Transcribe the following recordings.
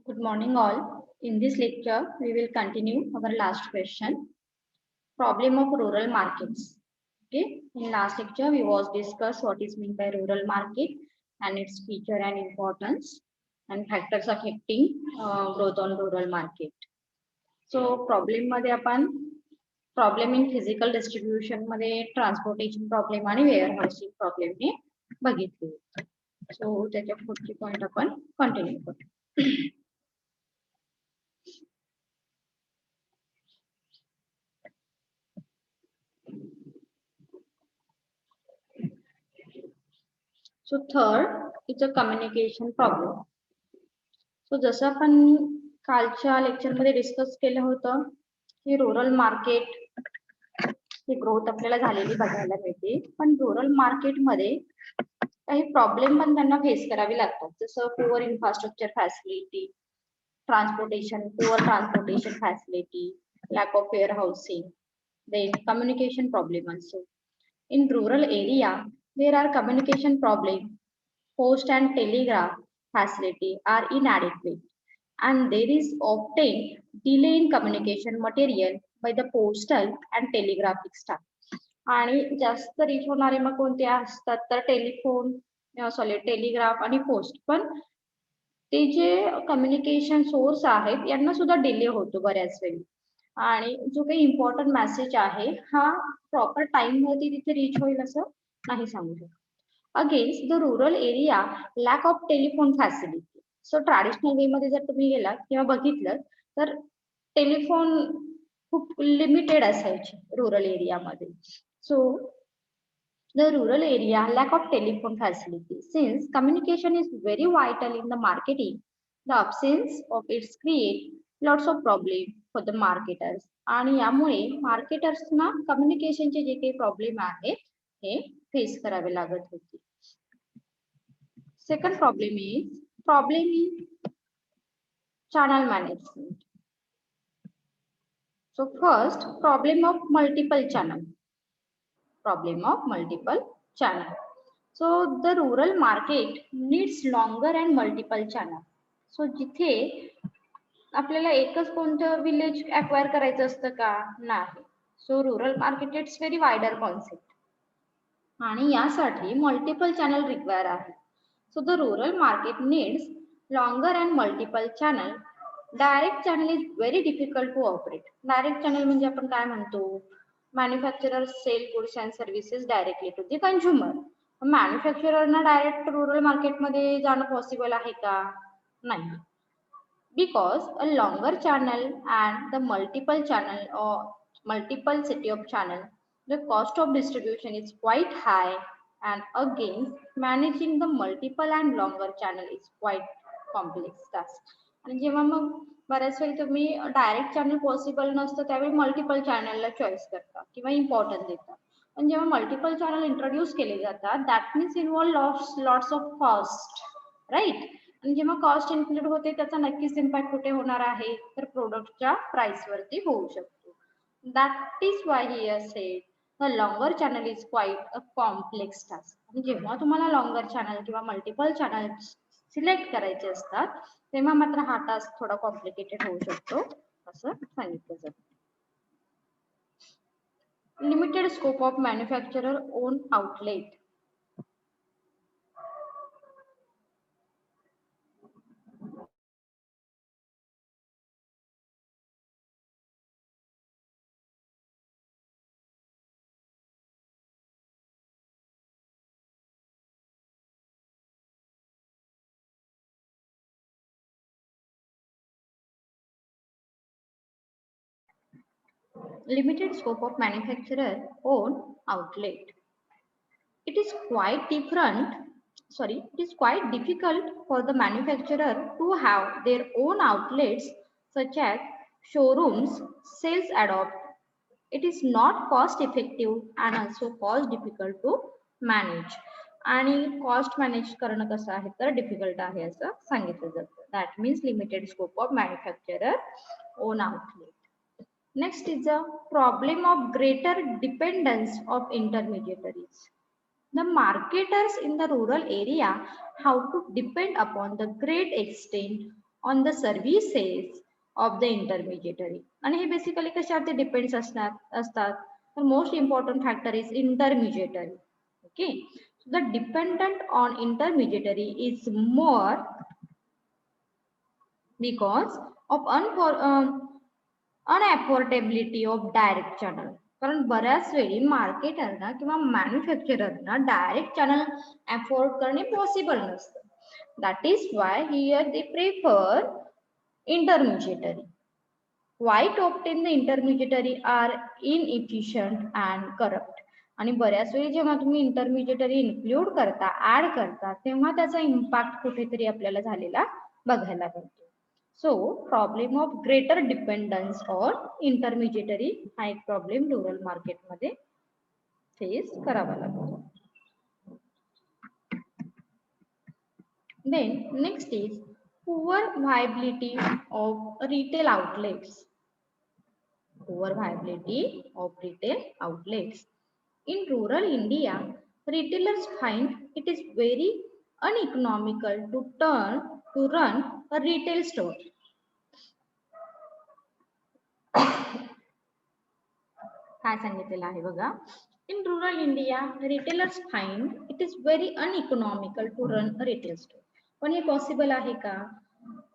Good morning all. In this lecture, we will continue our last question. Problem of rural markets. Okay. In last lecture, we was discuss what is meant by rural market and its feature and importance and factors affecting growth on rural market. So problem मध्ये आपण problem in physical distribution मध्ये transportation problem आणि wear housing problem हे बघितले. सो त्याच्या पुढची point आपण continue करू. So third, it's a communication problem. So जसं आपण कालच्या लेक्चर मध्ये डिस्कस केलं होतं की रुरल मार्केट ही ग्रोथ आपल्याला झालेली बघायला मिळते, पण रुरल मार्केट मध्ये काही प्रॉब्लेम पण त्यांना फेस करावे लागतात, जसं poor infrastructure facility, poor transportation facility, lack of wear housing, then communication problem also. In rural area, there are communication problems. Post and telegraph facility are inadequate, and there is often delay in communication material by the postal and telegraphic staff. आणि जास्त reach होणारे मग कोणते असतात तर telegraph आणि post. पण ते जे communication source आहेत यांना सुद्धा डिले होतो बऱ्याच वेळी, आणि जो काही इम्पॉर्टंट मेसेज आहे हा प्रॉपर टाइम मध्ये तिथे रीच होईल असं नाही सांगू शकत. Against the rural area lack of telephone facility. So traditional way मध्ये जर तुम्ही गेलात किंवा बघितलं तर टेलिफोन खूप लिमिटेड असायचे रुरल एरियामध्ये. सो the rural area lack of telephone facility. Since communication is very vital in the marketing, the absence of it create lots of problem for the marketers. आणि यामुळे मार्केटर्सना कम्युनिकेशनचे जे काही प्रॉब्लेम आहेत हे फेस करावे लागत होते. Second problem in channel management. So first, problem of multiple channel. So the rural market needs longer and multiple channel. So जिथे आपल्याला एकच कोणतं विलेज अक्वायर करायचं असतं का नाही. So rural market it's very wider concept आणि यासाठी मल्टिपल चॅनल रिक्वायर आहे. So the rural market needs longer and multiple channel. Direct channel is very difficult to operate. Direct channel म्हणजे आपण काय म्हणतो, manufacturers sell goods and services directly to the consumer. मॅन्युफॅक्चररना direct rural मार्केटमध्ये जाणं possible आहे का नाही, because a longer channel and the multiple channel or multiple city of channel, the cost of distribution is quite high, and again managing the multiple and longer channel is quite complex task. आणि जेव्हा मग बऱ्याच वेळी तुम्ही direct channel possible नसतं त्यावेळी multiple चॅनलला choice करता किंवा इम्पॉर्टन्स देता. पण जेव्हा मल्टिपल चॅनल इंट्रोड्यूस केले जातात that means involve lots of cost, right. आणि जेव्हा कॉस्ट इन्क्लूड होते त्याचा नक्कीच इम्पॅक्ट कुठे होणार आहे तर प्रोडक्टच्या प्राइस वरती होऊ शकतो. That is Y here said the longer channel is quite a complex task. आणि जेव्हा तुम्हाला लॉंगर चॅनल किंवा मल्टिपल चॅनल सिलेक्ट करायचे असतात तेव्हा मात्र हा टास्क थोडा कॉम्प्लिकेटेड होऊ शकतो असं सांगितलं जातं. Limited scope of manufacturer own outlet. Limited scope of manufacturer own outlet. It is quite difficult for the manufacturer to have their own outlets such as showrooms, sales adopt. It is not cost effective and also cost difficult to manage. आणि cost manage करणं कसं आहे तर difficult आहे असं सांगितलं जातं. That means limited scope of manufacturer own outlet. Next is the problem of greater dependence of intermediaries. The marketers in the rural area have to depend upon the great extent on the services of the intermediary. आणि हे basically कशावरती depends असतात तर most important factor is intermediary. Okay, the dependent on intermediary is more because of unaffordability of direct channel. कारण बऱ्याच वेळी मार्केटरना किंवा मॅन्युफॅक्चररना डायरेक्ट चॅनल अफोर्ड करणे पॉसिबल नसतं. That is why here they prefer intermediary. Why to obtain the intermediary are inefficient and corrupt. आणि बऱ्याच वेळी जेव्हा तुम्ही इंटरमिजिएटरी इन्क्लूड करता, ऍड करता, तेव्हा त्याचा इम्पॅक्ट कुठेतरी आपल्याला झालेला बघायला मिळतो. So problem of greater dependence on intermediary हा एक प्रॉब्लेम रुरल मार्केटमध्ये फेस करावा लागतो. Then next is poor viability of retail outlets. Poor viability of retail outlets. In rural India, retailers find it is very uneconomical to run a retail store. काय सांगितलेलं आहे बघा. In rural India, retailers find it is very uneconomical to run a retail store. पण हे possible आहे का?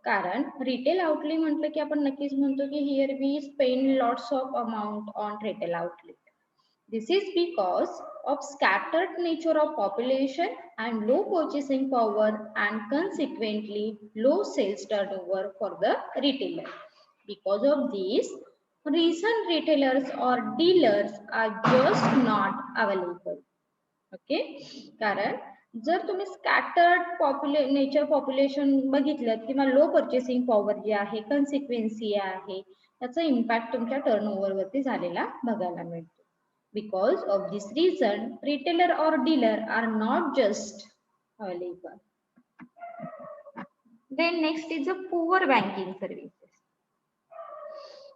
कारण retail outlet म्हटलं की आपण नक्कीच म्हणतो की here we spend lots of amount on retail outlet. This is because of scattered nature of population and low purchasing power and consequently low sales turnover for the retailer. Because of this, recent retailers or dealers are just not available. Okay, कारण जर तुम्ही scattered nature population बघितलं किंवा लो purchasing power जी आहे, कन्सिक्वेन्सी आहे, त्याचा impact तुमच्या turnover वरती झालेला बघायला मिळतो. Because of this reason, retailer or dealer are not just available. Then next is a poor banking services.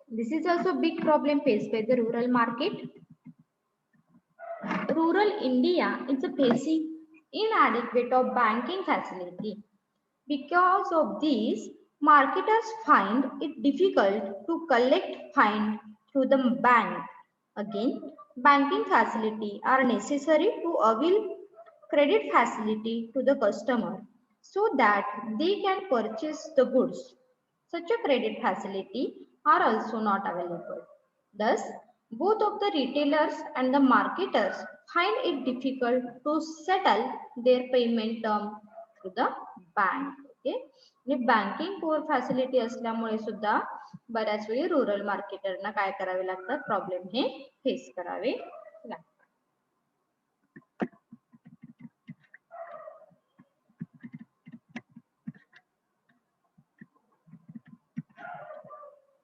This is also a big problem faced by the rural market. Rural India is facing inadequate of banking facility. Because of this, marketers find it difficult to collect fund through the bank. Again, banking facility are necessary to avail credit facility to the customer so that they can purchase the goods. Such a credit facility are also not available. Thus, both of the retailers and the marketers find it difficult to settle their payment term to the bank. Okay, banking poor facility असल्यामुळे सुद्धा बऱ्याच वेळी rural मार्केटरना काय करावे लागतात, problem हे face करावे लागतात.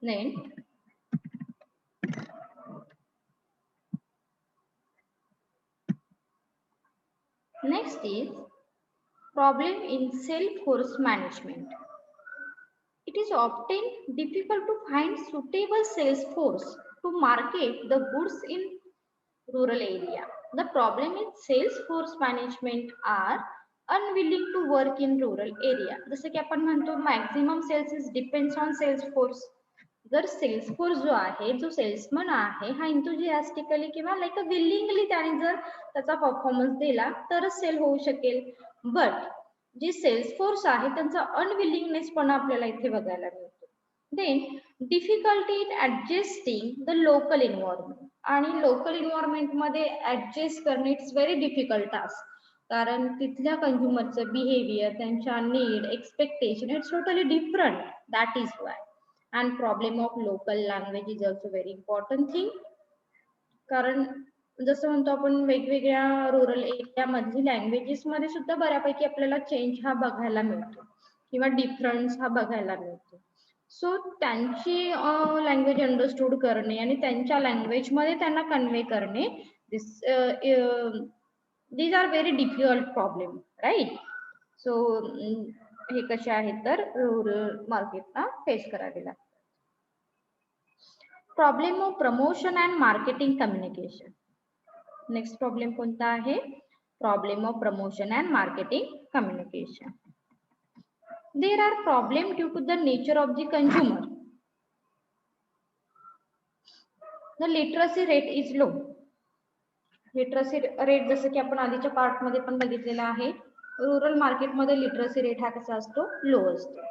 Then next is problem in sales force management. It is often difficult to find suitable sales force to market the goods in rural area. The problem in sales force management are unwilling to work in rural area. जसं की आपण म्हणतो maximum sales is depends on sales force. जर sales force जो आहे, जो salesman आहे, हा इंथुजियास्टिकली किंवा लाईक अ विलिंगली त्याने जर त्याचा परफॉर्मन्स दिला तरच सेल होऊ शकेल. बट जी सेल्स फोर्स आहे त्यांचा अनविलिंगनेस पण आपल्याला इथे बघायला मिळतो. Then difficulty in adjusting the local environment. आणि लोकल इन्व्हायरमेंट मध्ये ऍडजस्ट करणे इट्स व्हेरी डिफिकल्ट टास्क. कारण तिथल्या कंझ्युमरचं बिहेवियर, त्यांच्या need, expectation it's totally different. That is why. And problem of local language is also very important thing. कारण जसं म्हणतो आपण वेगवेगळ्या रुरल एरिया मधील लँग्वेजेस मध्ये सुद्धा बऱ्यापैकी आपल्याला चेंज हा बघायला मिळतो किंवा डिफरन्स हा बघायला मिळतो. सो त्यांची लँग्वेज अंडरस्टूड करणे आणि त्यांच्या लँग्वेज मध्ये त्यांना कन्वे करणे, these are very difficult problem, right? सो हे कसे आहेत तर रुरल मार्केटला फेस करावे लागतात. Problem of promotion and marketing communication. Next problem कोणता आहे? Problem of promotion and marketing communication. There are problems due to the nature of the consumer. The literacy rate is low. Literacy rate जसं की आपण आधीच्या part मध्ये पण बघितलेला आहे, रुरल मार्केटमध्ये लिटरसी रेट हा कसा असतो, लो असतो.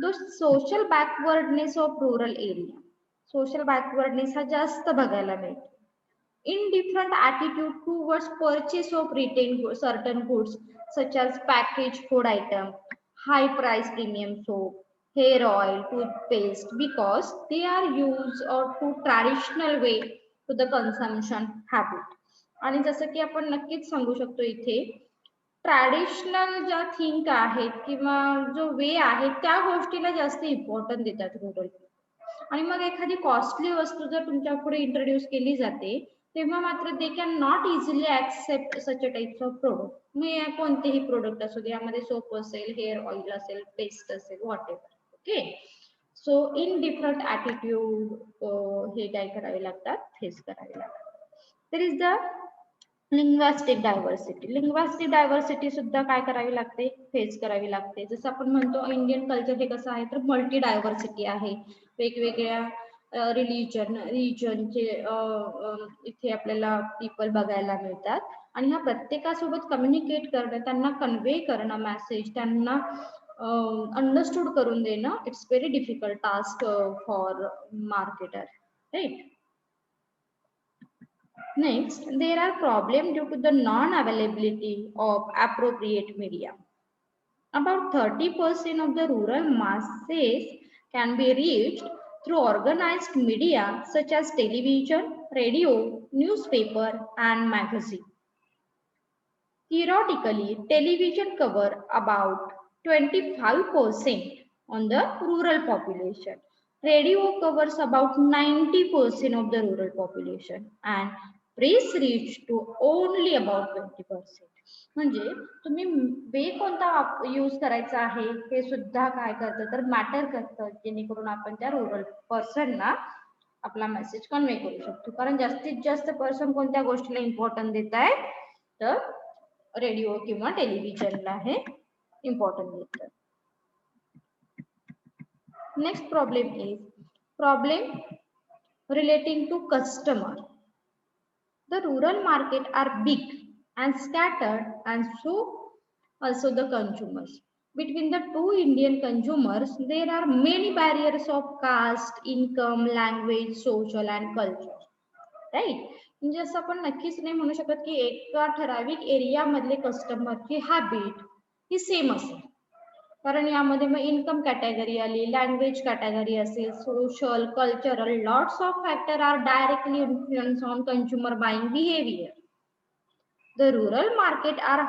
The social backwardness of rural area, social backwardness हा जास्त बघायला मिळतो. Indifferent attitude towards purchase of retail certain goods such as packaged food item, high price premium soap, hair oil, toothpaste, because they are used or to traditional way to the consumption habit. आणि जसं की आपण नक्कीच सांगू शकतो इथे traditional ज्या think आहेत किंवा जो वे आहे त्या गोष्टीला जास्त इम्पॉर्टन्स देतात रुरल. आणि मग एखादी कॉस्टली वस्तू जर तुमच्या पुढे इंट्रोड्यूस केली जाते तेव्हा मात्र they can not easily accept such a types of product. मग कोणतेही प्रोडक्ट असू दे, यामध्ये सोप असेल, हेअर ऑइल असेल, पेस्ट असेल, what ever. Okay, so in different attitude हे काय करावे लागतात, फेस करावे लागतात. There is the linguistic diversity. Linguistic diversity सुद्धा काय करावी लागते, फेस करावी लागते. जसं आपण म्हणतो इंडियन कल्चर हे कसं आहे तर मल्टी डायव्हर्सिटी आहे. वेगवेगळ्या रिजनचे इथे आपल्याला पीपल बघायला मिळतात आणि ह्या प्रत्येकासोबत कम्युनिकेट करणं, त्यांना कन्वे करणं मेसेज, त्यांना अंडरस्टूड करून देणं, it's very difficult task for marketer, right. Next, there are problems due to the non-availability of appropriate media. About 30% of the rural masses can be reached through organized media such as television, radio, newspaper, and magazine. Theoretically, television cover about 25% on the rural population. Radio covers about 90% of the rural population and press reach to only about 20%. म्हणजे तुम्ही वे कोणता use करायचा आहे हे सुद्धा काय करतं तर matter करतं, जेणेकरून आपण त्या रुरल पर्सनना आपला मेसेज कन्वे करू शकतो. कारण जास्तीत जास्त पर्सन कोणत्या गोष्टीला इम्पॉर्टन्स देत आहेत तर रेडिओ किंवा टेलिव्हिजनला हे इम्पॉर्टन्स देतात. Next problem is problem relating to customer. The rural market are big and scattered, and so also the consumers. Between the two Indian consumers, there are many barriers of caste, income, language, social and culture. Right, म्हणजे असं आपण नक्कीच नाही म्हणू शकत की एका ठराविक एरिया मधले कस्टमरची हॅबिट ही सेम असेल. कारण यामध्ये मग इन्कम कॅटेगरी आली, लँग्वेज कॅटेगरी असेल, social, cultural, lots of factor are directly influence on consumer buying behaviour. The rural market are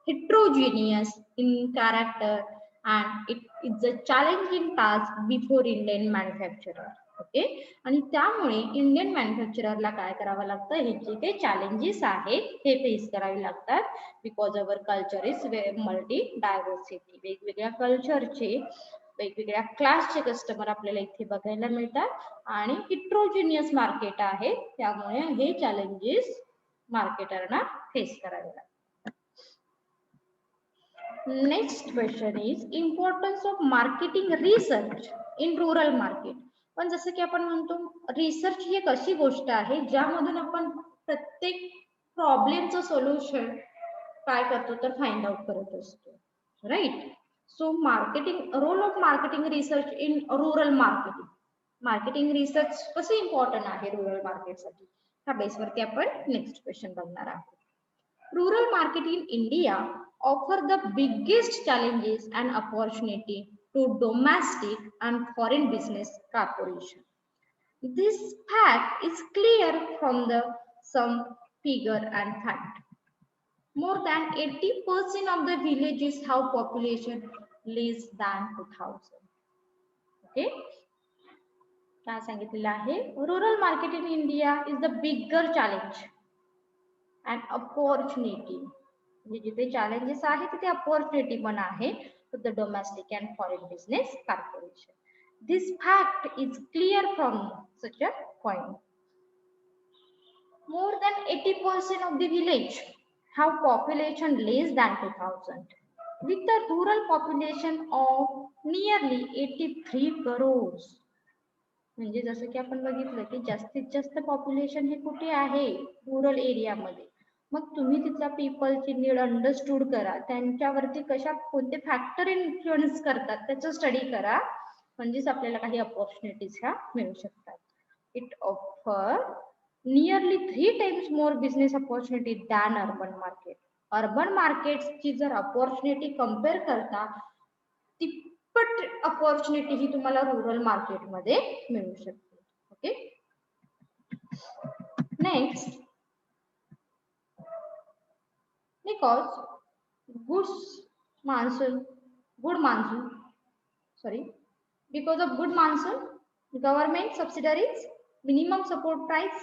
heterogeneous in character and it is a challenging task before Indian manufacturer. Okay, आणि त्यामुळे Indian मॅन्युफॅक्चररला काय करावं लागतं, हे जे काही challenges आहेत हे face करावे लागतात. Because our culture is multi diversity. वेगवेगळ्या कल्चरचे, वेगवेगळ्या क्लासचे कस्टमर आपल्याला इथे बघायला मिळतात आणि हिट्रोजिनियस मार्केट आहे, त्यामुळे हे चॅलेंजेस मार्केटरना फेस करावे लागतात. Next question is importance of marketing research in rural market. पण जसं की आपण म्हणतो रिसर्च ही एक अशी गोष्ट आहे ज्यामधून आपण प्रत्येक प्रॉब्लेमचं सोल्युशन काय करतो तर फाइंड आउट करत असतो, right. So marketing, role of marketing research in rural marketing. Marketing research कसं इम्पॉर्टंट आहे रुरल मार्केटसाठी, ह्या बेसवरती आपण नेक्स्ट क्वेश्चन बघणार आहोत. Rural market in India offer the biggest challenges and opportunity to domestic and foreign business corporation. This fact is clear from the some figure and fact. More than 80% of the villages have population less than 2000. Okay, काय सांगितलेलं आहे, rural market in India is the bigger challenge and opportunity. म्हणजे जिथे challenges आहे तिथे opportunity पण आहे to the domestic and foreign business corporation. This fact is clear from such a point. More than 80% of the village have population less than 2000. with the rural population of nearly 83 crores. म्हणजे जसं की आपण बघितलं की जास्तीत जास्त population हे कुठे आहे, रुरल एरियामध्ये. मग तुम्ही तिथल्या पीपलची नीड अंडरस्टूड करा, त्यांच्यावरती कशा कोणते फॅक्टर इन्फ्लुएन्स करतात त्याचं स्टडी करा, म्हणजेच आपल्याला काही अपॉर्च्युनिटीज ह्या मिळू शकतात. It offer nearly 3 times more business opportunity than urban market. Urban मार्केटची जर अपॉर्च्युनिटी कम्पेअर करता तिप्पट अपॉर्च्युनिटी ही तुम्हाला रुरल मार्केटमध्ये मिळू शकते. Okay, next, because good monsoon because of good monsoon, government subsidies, minimum support price,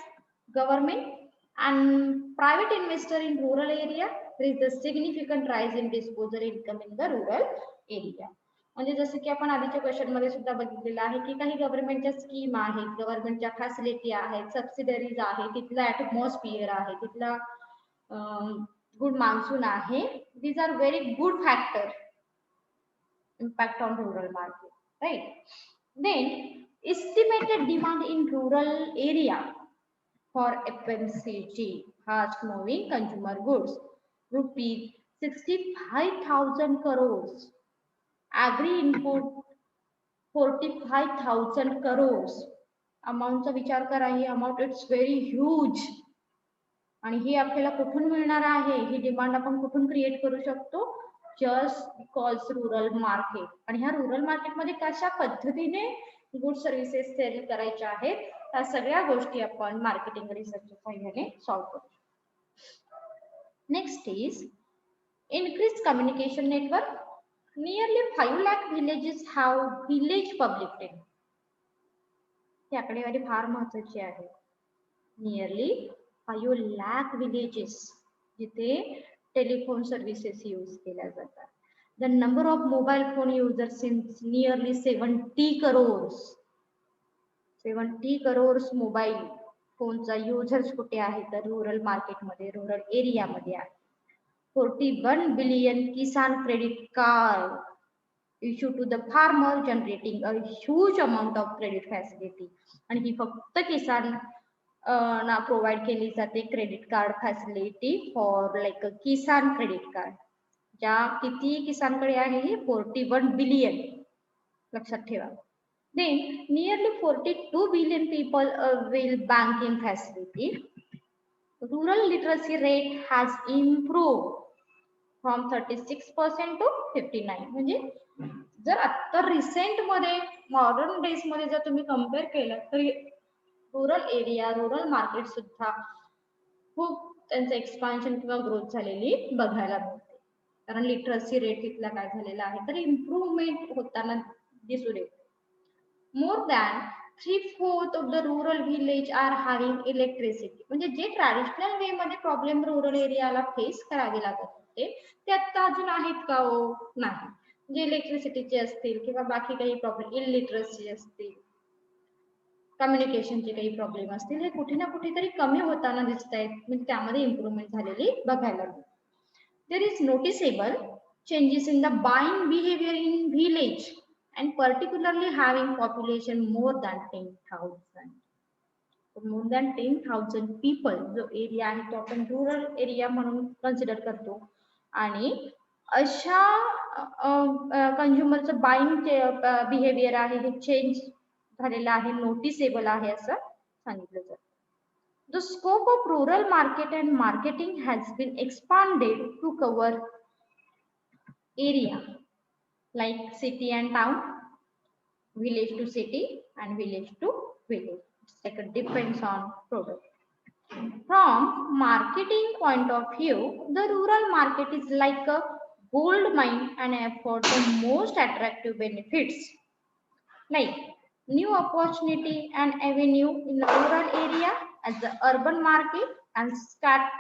government and private investor in rural area, there is a significant rise in disposable income in the rural area. म्हणजे जसं की आपण आधीच्या question मध्ये सुद्धा बघितलेलं आहे की काही गव्हर्नमेंटच्या स्कीम आहेत, गव्हर्नमेंटच्या फॅसिलिटी आहेत, सबसिडरीज आहे, तिथला ॲटमॉस्फिअर आहे, तिथला good monsoon आहे. These are very good factor impact on rural market, right? Then estimated demand in rural area for FMCG, fast moving consumer goods, rupees 65,000 crores. Agri input 45,000 crores. अमाऊंटचा विचार करा, ही amount it's very huge. आणि ही आपल्याला कुठून मिळणार आहे, ही demand आपण कुठून create करू शकतो, जस्ट बिकॉज रुरल मार्केट. आणि ह्या रुरल मार्केटमध्ये कशा पद्धतीने गुड सर्व्हिसेस सेल करायच्या आहेत, त्या सगळ्या गोष्टी आपण मार्केटिंग रिसर्चच्या सहाय्याने सॉल्व्ह करू. Next is increase communication network. Nearly 5 lakh villages have village public telephone. ही आकडेवारी फार महत्वाची आहे. नियरली 5 lakh villages जिथे टेलिफोन सर्व्हिसेस यूज केल्या जातात. The number of mobile phone users is nearly 70 crores. 70 crores mobile फोनचा युजर्स कुठे आहे, तर रुरल मार्केटमध्ये, रुरल एरियामध्ये आहे. 41 billion किसान credit card issued to the farmer, generating a huge amount of credit facility. आणि ही फक्त किसान ना प्रोव्हाइड केली जाते credit card facility for like किसान क्रेडिट कार्ड. ज्या किती किसानकडे आहे, ही 41 बिलियन, लक्षात ठेवा. Then nearly 42 billion people avail banking facility. Rural literacy rate has improved from 36% to 59. म्हणजे जर आता रिसेंट मध्ये मॉडर्न डेज मध्ये जर तुम्ही कम्पेअर केलं तर रुरल एरिया, रुरल मार्केट सुद्धा खूप त्यांचं एक्सपान्शन किंवा ग्रोथ झालेली बघायला मिळते. कारण लिटरसी रेट तिथला काय झालेला आहे, तर इम्प्रूव्हमेंट होताना दिसून येते. More than 3/4 of the rural village are having electricity. म्हणजे जे ट्रॅडिशनल वे मध्ये प्रॉब्लेम रुरल एरियाला फेस करावे लागत होते ते आता अजून आहेत का? हो, नाही. जे इलेक्ट्रिसिटीचे असतील किंवा बाकी काही प्रॉब्लेम, इलिटरसी असतील, कम्युनिकेशनचे काही प्रॉब्लेम असतील, हे कुठे ना कुठेतरी कमी होताना दिसत आहेत. म्हणजे त्यामध्ये इम्प्रूव्हमेंट झालेली बघायला मिळते. There is noticeable changes in the buying behaviour in village and particularly having population more than 10,000. more than 10,000 people जो एरिया आहे तो आपण रुरल एरिया म्हणून कन्सिडर करतो. आणि अशा कंझ्युमरचं बाईंग बिहेवियर आहे हे चेंज झालेलं आहे, नोटिसेबल आहे असं सांगितलं जातं. The scope of rural market and marketing has been expanded to cover area like city and town, village to city and village to village. It's like it depends on product. From marketing point of view, the rural market is like a gold mine and afford the most attractive benefits like new opportunity and avenue in the rural area as the urban market, and scattered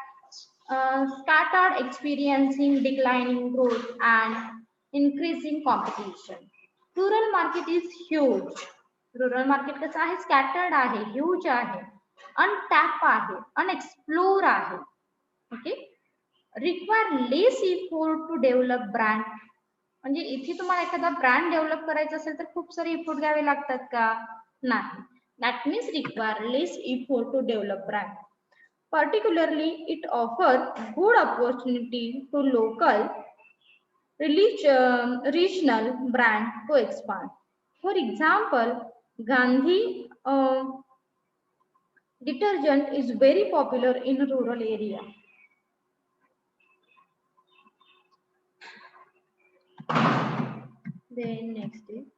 experiencing declining growth and increasing competition. Rural market is huge. Rural market कसं आहे, scattered आहे, huge आहे, अनटॅप आहे, unexplore आहे. Okay, require less effort to develop brand म्हणजे इथे तुम्हाला एखादा ब्रँड डेव्हलप करायचा असेल तर खूप सारे इफोर्ट घ्यावे लागतात का? नाही. That means require less effort to develop brand. Particularly, it offers good opportunity to local, regional brand to expand. For example, Gandhi detergent is very popular in rural area. Then next is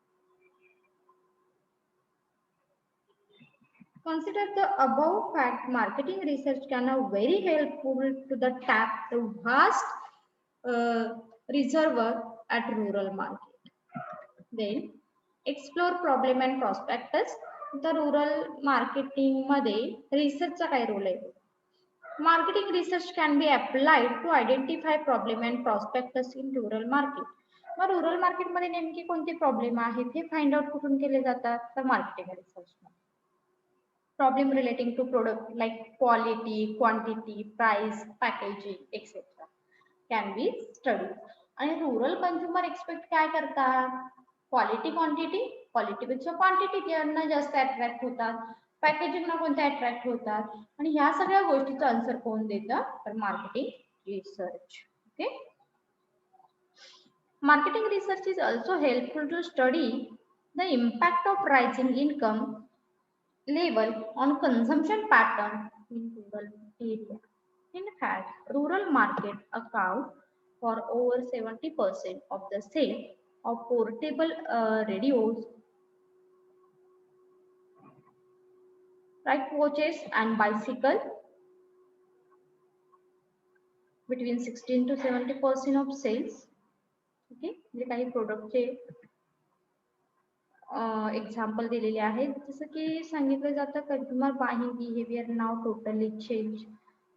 consider the above fact. Marketing research can be very helpful to the tap the vast reservoir at rural market. Then explore problem and prospectus. The rural marketing मध्ये researchचा काय role आहे? Marketing research can be applied to identify problem and prospectus in rural market. Mug rural market मध्ये नेमके कोणते problem आहेत हे find out कुठून केले जातात? तर marketing research. Problem relating to product like quality, quantity, price, packaging, etc. can be studied. आणि rural consumer expect काय करतात? क्वालिटी क्वांटिटी, क्वालिटीपेक्षा क्वांटिटी त्यांना जास्त अट्रॅक्ट होतात, पॅकेजिंग ना कोणते अट्रॅक्ट होतात, आणि ह्या सगळ्या गोष्टीचा आन्सर कोण देतं? तर marketing research. Okay. Marketing research is also helpful to study the impact of rising income level on consumption pattern in rural area. In fact, rural market account for over 70% of the sale of portable radios, like watches and bicycle, between 16 to 70% of sales. Okay, जे काही प्रोडक्टचे example दिलेले आहेत, जसं की सांगितलं जातं consumer buying behaviour now totally change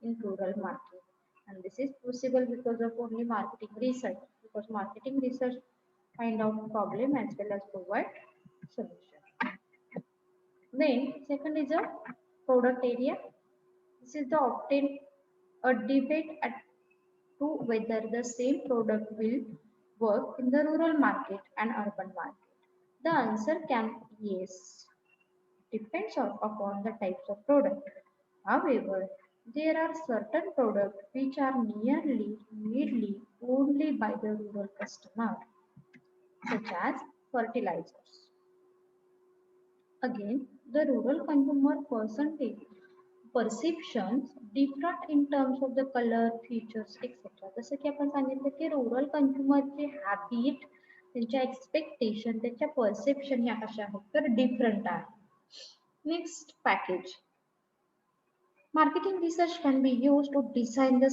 in rural market, and this is possible because of only marketing research, because marketing research find out problem as well as provide solution. Then second is a product area. This is the obtain a debate at to whether the same product will work in the rural market and urban market. The answer can be yes. Depends upon the types of product. However, there are certain products which are nearly only by the rural customer, such as fertilizers. Again, the rural consumer perceptions different in terms of the color, features, etc. जसं की आपण सांगितलं की rural कंझ्युमरचे habit, त्यांच्या expectation, त्यांच्या perception या कशा आहेत तर डिफरंट आहे. Next, package. Marketing research can be used to design the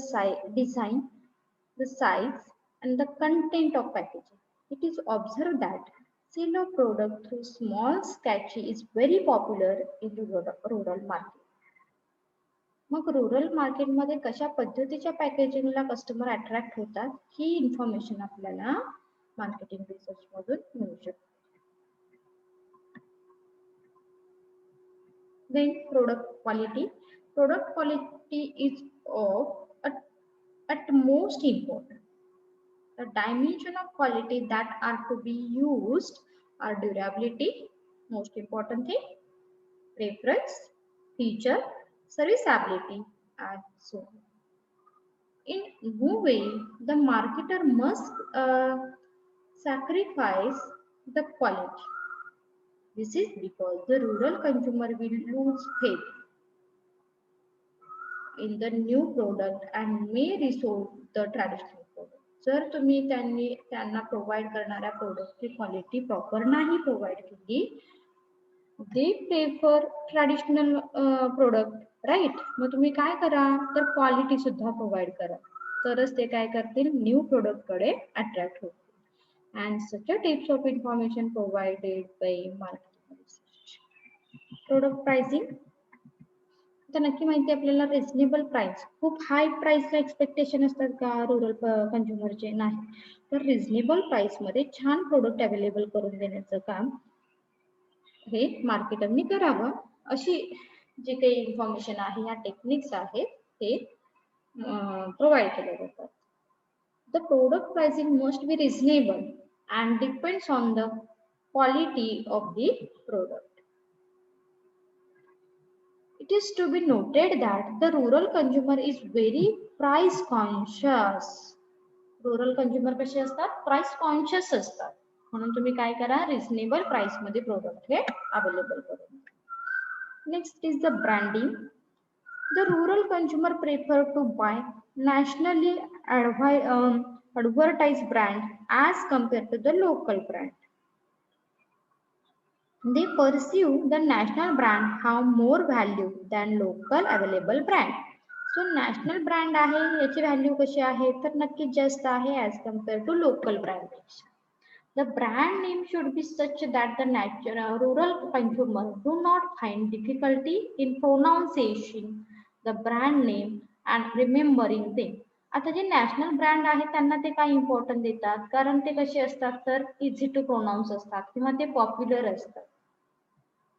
size and the content of packaging. It is observed that sale of product through small sketchy is very popular in the rural market. Mug rural मार्केटमध्ये कशा पद्धतीच्या पॅकेजिंगला customer attract होतात ही information आपल्याला marketing research मधून मिळू शकते. Then product quality. Product quality is of at most important. The dimension of quality that are to be used are durability, most important thing, preference, feature, serviceability, and so on. In no way the marketer must sacrifice the quality. This is because the rural consumer will lose faith in the new product and may resort the traditional product. जर तुम्ही त्यांना provide करणाऱ्या प्रोडक्टची quality proper नाही provide केली, they prefer traditional product, right? मग तुम्ही काय करा तर क्वालिटी सुद्धा प्रोव्हाइड करा, तरच ते काय करतील, न्यू प्रोडक्ट कडे अट्रॅक्ट होतील. And such a types of information provided by marketing research. Product pricing. तर नक्की माहिती आपल्याला रिझनेबल प्राइस. खूप हाय प्राइसला एक्सपेक्टेशन असतात का रुरल कंझ्युमरचे? नाही. तर रिझनेबल प्राइस मध्ये छान प्रोडक्ट अवेलेबल करून देण्याचं काम हे मार्केटरनी करावं. अशी जी काही इन्फॉर्मेशन आहे, या टेक्निक्स आहेत हे प्रोव्हाइड केले जातात. The product pricing must be reasonable. and depends on the quality of the product. It is to be noted that the rural consumer is very price conscious. Rural consumer कसे असतात? Price conscious असतात. म्हणून तुम्ही काय करा? Reasonable price मध्ये product हे available करून. Next is the branding. The rural consumer prefer to buy nationally advertised brand as compared to the local brand. They perceive the national brand have more value than local available brand. So national brand आहे याची value कशी आहे तर नक्कीच जास्त आहे as compared to local brand. The brand name should be such that the rural consumer do not find difficulty in pronunciation the brand name and remembering them. आता जे national brand आहे त्यांना ते काय इम्पॉर्टंट देतात कारण ते कसे असतात तर इझी टू प्रोनाऊन्स असतात किंवा ते पॉप्युलर असतात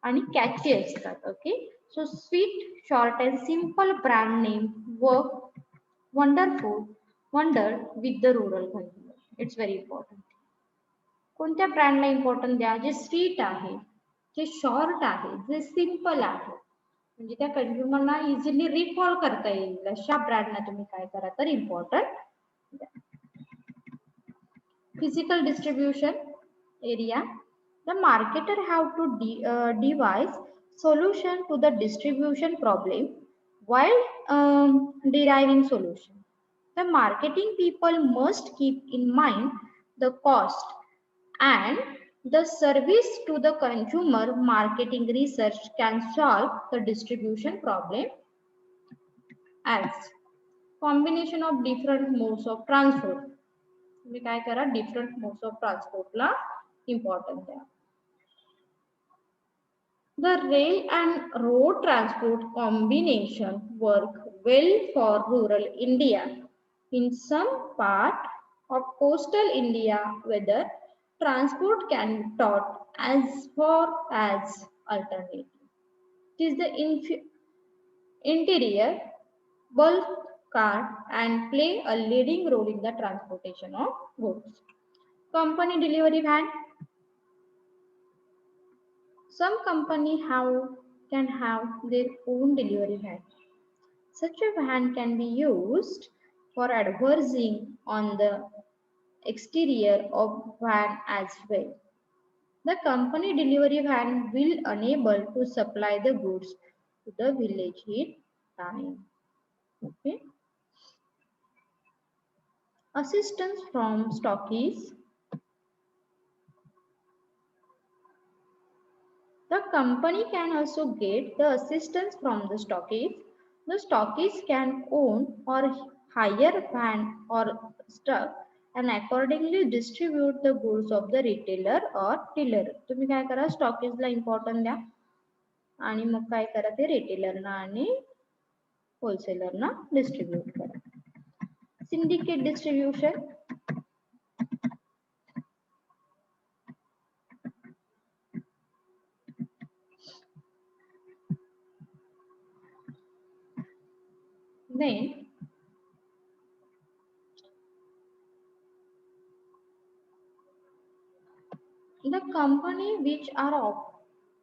आणि कॅची असतात. Okay, so sweet short and simple brand name work wonder with the rural consumer. It's very important. कोणत्या ब्रँडला इम्पॉर्टंट द्या जे स्वीट आहे, जे शॉर्ट आहे, जे सिम्पल आहे, म्हणजे त्या कंझ्युमरना इझिली रिकॉल करता येईल अशा ब्रँडला तुम्ही काय करा तर इम्पॉर्टंट द्या. Physical distribution area. The marketer have to devise solution to the distribution problem while deriving solution. The marketing people must keep in mind the cost and the service to the consumer. Marketing research can solve the distribution problem as combination of different modes of transport. तुम्ही काय करा different modes of ट्रान्सपोर्टला important द्या. The rail and road transport combination work well for rural India. In some part of coastal India, whether transport can be taught as far as alternative. It is the interior bulk car and play a leading role in the transportation of goods. Company delivery van. Some company can have their own delivery van. Such a van can be used for advertising on the exterior of van as well. The company delivery van will enable to supply the goods to the village in time. Okay. Assistance from stockists. The company can also get the assistance from the stockists. The stockists can own or hire van or stock and accordingly distribute the goods of the retailer or dealer. तुम्ही काय करा स्टॉकिस्टला important द्या आणि मग काय करा ते रिटेलरना आणि होलसेलरना distribute करा. Syndicate distribution. Then the company which are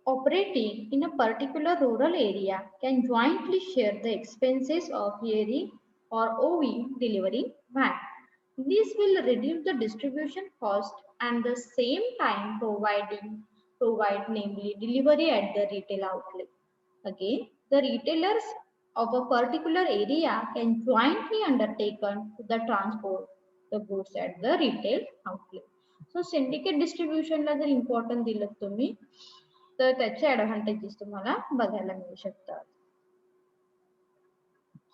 operating in a particular rural area can jointly share the expenses of hiring or OV delivery van. This will reduce the distribution cost and the same time provide namely delivery at the retail outlet. Again, the retailers of a particular area can jointly undertaken to the transport the goods at the retail outlet. So syndicate distribution ला जर important दिलं तुम्ही तर त्याचे advantages तुम्हाला बघायला मिळू शकतात.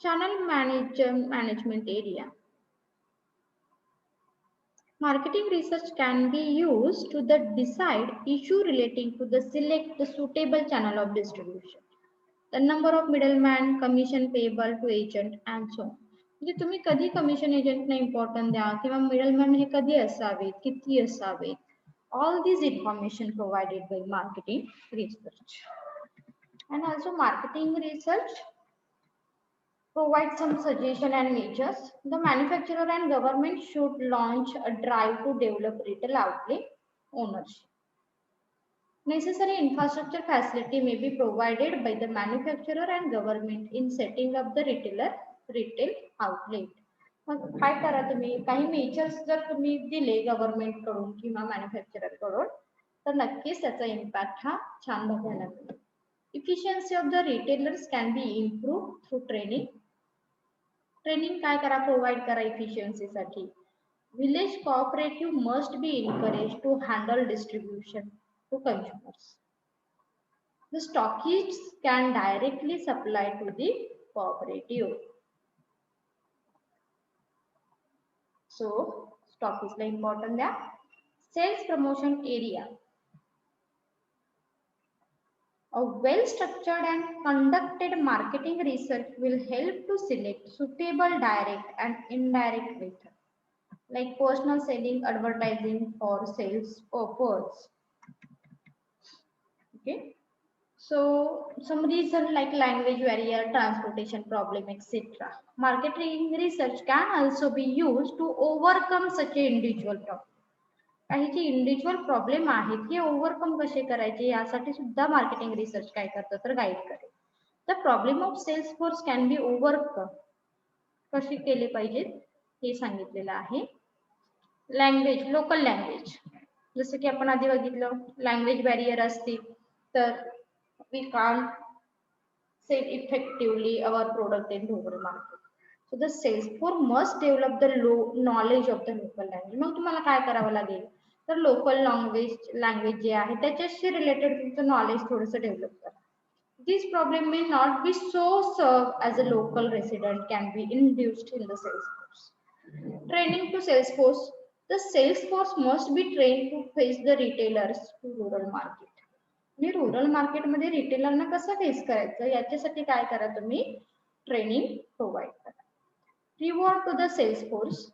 Channel management area. Marketing research can be used to decide issue relating to select the suitable channel of distribution. The number of middleman, commission payable to agent and so on. म्हणजे तुम्ही कधी commission एजंटना important द्या किंवा middleman हे कधी असावेत, किती असावेत. All these information provided by marketing research. And also marketing research Provide some suggestion and measures. The manufacturer and government should launch a drive to develop retail outlet ownership. Necessary infrastructure facility may be provided by the manufacturer and government in setting up the retail outlet. मग काय करा तुम्ही काही measures जर तुम्ही दिले government कडून किंवा manufacturer कडून तर नक्कीच त्याचा इम्पॅक्ट हा छान बघायला मिळेल. Efficiency of the retailers can be improved through training. Training काय करा प्रोव्हाइड करा इफिशियन्सी साठी. Village cooperative must be encouraged to handle distribution to consumers. The stockists can directly supply to the cooperative. So, stockist la important द्या. Sales promotion area. A well-structured and conducted marketing research will help to select suitable direct and indirect methods, like personal selling, advertising, or sales purpose. Okay. So some reason like language barrier, transportation problem, etc. Marketing research can also be used to overcome such a individual problem. काही जे individual problem आहेत हे overcome कसे करायचे यासाठी सुद्धा marketing research काय करतं तर guide करेल. The problem of sales force can be overcome कसे केले पाहिजेत हे सांगितलेलं आहे. लँग्वेज, लोकल लँग्वेज, जसं की आपण आधी बघितलं लँग्वेज बॅरियर असतील तर we can't sell effectively our product in rural market. So the sales force must develop the knowledge of the local language. मग तुम्हाला काय करावं लागेल तर लोकल लँग्वेज जे आहे त्याच्याशी रिलेटेड तुमचं नॉलेज थोडंसं डेव्हलप करा. This problem may not be so served as a local resident can be induced in the sales force. Training to sales force. The sales force must be trained to face the retailers to rural market. मी rural मार्केटमध्ये रिटेलरना कसं face करायचं याच्यासाठी काय करा तुम्ही training provide करा. Reward to the sales force.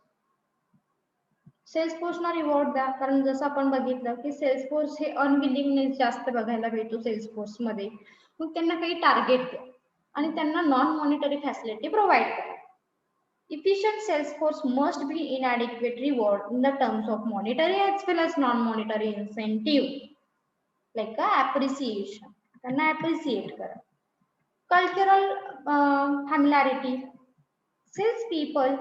Sales फोर्सना रिवॉर्ड द्या कारण जसं आपण बघितलं की सेल्स फोर्स हे अनविलिंगनेस जास्त बघायला मिळतो सेल्स फोर्स मध्ये. मग त्यांना काही टार्गेट द्या आणि त्यांना नॉन मॉनिटरी फॅसिलिटी प्रोव्हाइड करा. Efficient sales force must be inadequate reward in the terms of monetary as well as non-monetary incentive. Like a appreciation, त्यांना appreciate करा. Cultural familiarity. Salespeople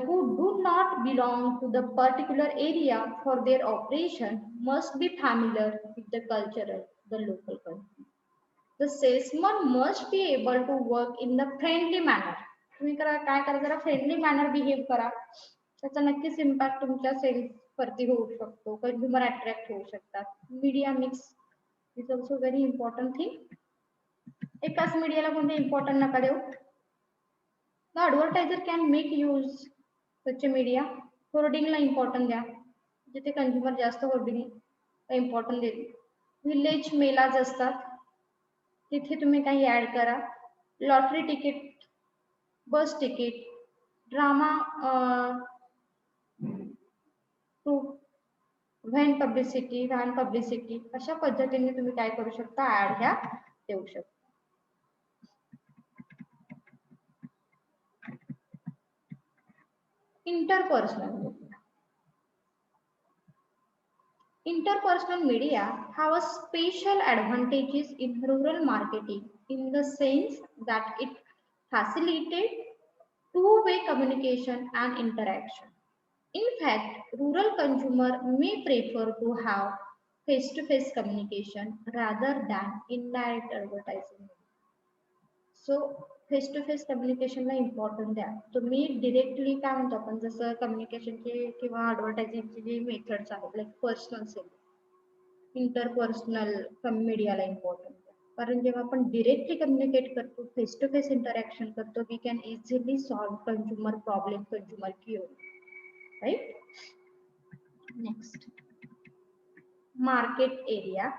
who do not belong to the particular area for their operation must be familiar with the local culture. The salesman must be able to work in the friendly manner. तुम्ही काय करा जरा friendly manner behave करा. त्याचा नक्कीच impact तुमच्या sales वरती होऊ शकतो. कंझ्युमर अट्रॅक्ट होऊ शकतात. Media mix is also very important thing. एकाच मीडियाला कोणते इम्पॉर्टंट नका देऊ. The advertiser can make use such media. होर्डिंगला इम्पॉर्टंट द्या. जिथे कंझ्युमर जास्त होर्डिंग इम्पॉर्टंट देते. विलेज मेलाज असतात तिथे तुम्ही काही ऍड करा. Lottery ticket, bus ticket, drama van publicity अशा पद्धतीने तुम्ही काय करू शकता ऍड ह्या देऊ शकता. Interpersonal media have a special advantages in rural marketing in the sense that it facilitates two-way communication and interaction. In fact, rural consumer may prefer to have face-to-face communication rather than indirect advertising. So face to face कम्युनिकेशनला importance द्या. तुम्ही directly काय म्हणतो आपण जसं कम्युनिकेशनचे किंवा ऍडव्हर्टायझिंगचे जे मेथड्स आहेत लाईक पर्सनल सेल, इंटरपर्सनल मीडियाला इम्पॉर्टन्स द्या. कारण जेव्हा आपण डिरेक्टली कम्युनिकेट करतो, फेस टू फेस इंटरॅक्शन करतो, we can easily solve consumer problem, consumer cure, right. Next, market area.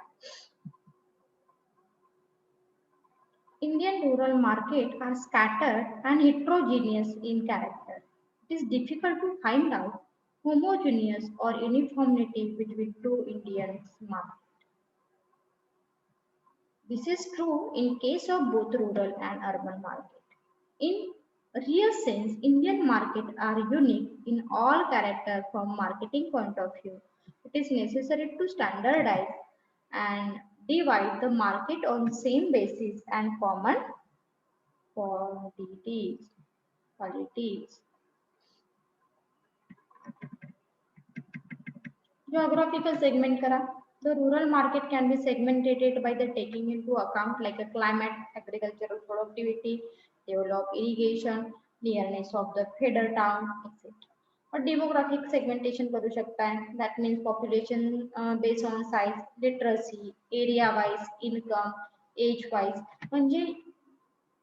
Indian rural markets are scattered and heterogeneous in character. It is difficult to find out homogeneous or uniformity between two Indian markets. This is true in case of both rural and urban market. In real sense, Indian market are unique in all character from marketing point of view. It is necessary to standardize and divide the market on same basis and common quantities, qualities. Geographical segment करा. The rural market can be segmented by the taking into account like a climate, agricultural productivity, level of irrigation, nearness of the feeder town, etc. और demographic segmentation करू शकता है. That means population based on size, literacy, area wise, income, age wise. म्हणजे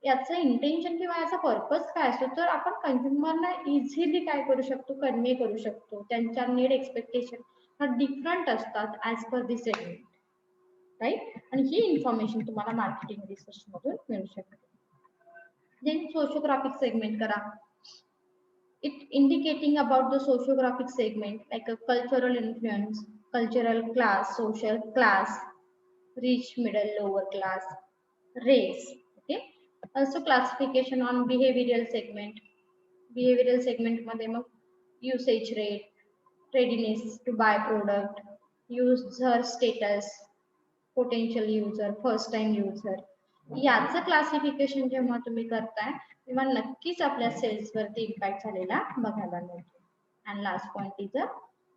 याचं intention किंवा याचा purpose काय असतो तर आपण कंझ्युमरला इझिली काय करू शकतो कन्वे करू शकतो त्यांच्या नीड एक्सपेक्टेशन हा डिफरंट असतात ऍज पर दी सेगमेंट राईट आणि ही इन्फॉर्मेशन तुम्हाला मार्केटिंग रिसर्च मधून मिळू शकते देन सोशियोग्राफिक सेगमेंट करा it indicating about the sociographic segment like a cultural influence cultural class social class rich middle lower class race okay also classification on behavioral segment मध्ये मग usage rate readiness to buy product user status potential user first time user याचं classification जेव्हा तुम्ही करताय तेव्हा नक्कीच आपल्या sales वरती impact झालेला बघायला मिळतो and last point is a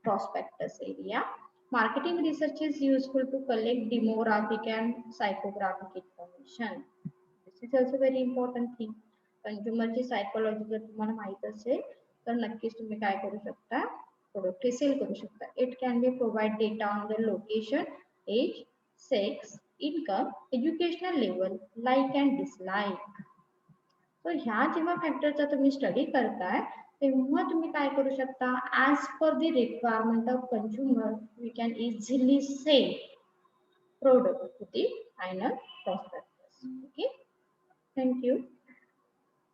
prospectus area. Marketing research is useful to collect demographic and psychographic information. This is also very important thing. Consumer ची psychology जर तुम्हाला माहित असेल तर नक्कीच तुम्ही काय करू शकता प्रोडक्ट सेल करू शकता. It can be provide data on the location, age, sex, income, educational level, like and dislike. तर ह्या जेव्हा फॅक्टरचा तुम्ही स्टडी करताय तेव्हा तुम्ही काय करू शकता as per the requirement of consumer we can easily say product to the final prospectus okay thank you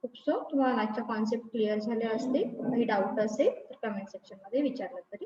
hope so तुम्हाला आजच्या कॉन्सेप्ट क्लिअर झाले असतील काही डाऊट असेल तर कमेंट सेक्शन मध्ये विचारलं तरी